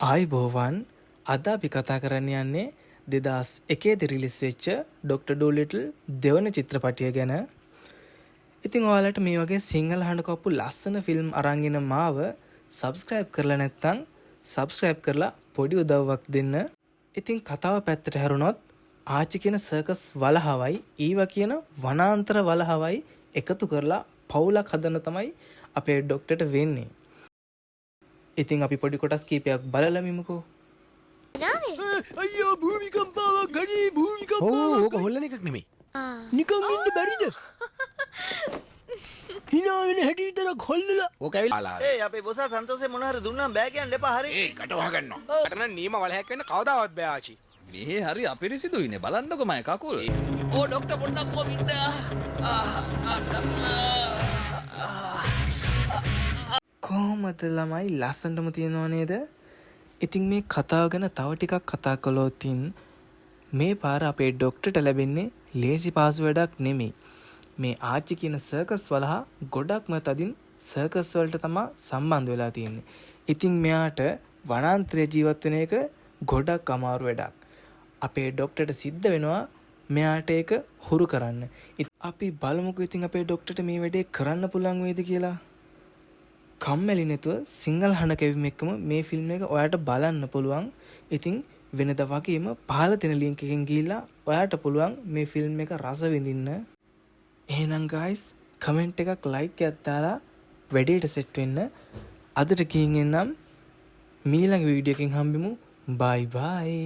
ආයිබෝවන් අද අපි කතා කරන්න යන්නේ 2001 රිලිස් වෙච්ච ඩොක්ටර් ඩූලිටල් දෙවන චිත්‍රපටිය ගැන. ඉතින් ඔයාලට මේ වගේ සිංහල හඬකප්පු ලස්සන ෆිල්ම් අරන් එන මාව සබ්ස්ක්‍රයිබ් කරලා නැත්නම් සබ්ස්ක්‍රයිබ් කරලා පොඩි උදව්වක් දෙන්න. ඉතින් කතාව පැත්තට හැරුණොත් ආච්චි කියන සර්කස් වලහවයි ඊවා කියන වනාන්තර වලහවයි එකතු කරලා පවුලක් හදන තමයි අපේ ඩොක්ටර්ට වෙන්නේ. ඉතින් අපි පොඩි කොටස් කීපයක් බලලා මිමුකෝ. අයියෝ භූමිකම්පාවක් ගනී භූමිකම්පාවක්. ඕක හොල්ලන එකක් නෙමෙයි. නිකන් ඉන්න බැරිද? hina වෙන හැටි විතරක් හොල්ලලා. ඕක ඇවිල්ලා. ඒ අපේ බොස සන්තෝෂේ මොන හරි දුන්නාම බෑ කියන්න එපා හරි. ඒ කට වහගන්නවා. කට නම් නීම වලහැක් වෙන්න කවදාවත් බෑ ආචි. මේ හරි අපිරිසිදුයිනේ බලන්නකො මම කකුල්. ඕ ડોක්ටර් පොඩ්ඩක් කොම් ඉන්න. කොහොමද ළමයි ලස්සනටම තියෙනව නේද? ඉතින් මේ කතාව ගැන තව ටිකක් කතා කළොත් මේ පාර අපේ ඩොක්ටර්ට ලැබෙන්නේ ලේසි පාසු වැඩක් නෙමෙයි. මේ ආච්චි කියන සර්කස් වලහා ගොඩක්ම තදින් සර්කස් වලට තමයි සම්බන්ධ වෙලා තියෙන්නේ. ඉතින් මෙයාට වනාන්තරයේ ජීවත් වෙන එක ගොඩක් අමාරු වැඩක්. අපේ ඩොක්ටර්ට සිද්ධ වෙනවා මෙයාට ඒක හුරු කරන්න. අපි බලමුකෝ ඉතින් අපේ ඩොක්ටර්ට මේ වැඩේ කරන්න පුළුවන් වේද කියලා. කම්මැලි නැතුව සිංහල හඬ කැවීම එක්කම මේ ෆිල්ම් එක ඔයාට බලන්න පුළුවන්. ඉතින් වෙනදා වගේම පහළ තියෙන ලින්ක් එකෙන් ගිහිල්ලා ඔයාට පුළුවන් මේ ෆිල්ම් එක රස විඳින්න. එහෙනම් guys කමෙන්ට් එකක් ලයික් එකක් දාලා වැඩේට සෙට් වෙන්න. අදට ගිහින් එන්නම්. මීළඟ වීඩියෝ එකකින් හම්බෙමු. bye bye.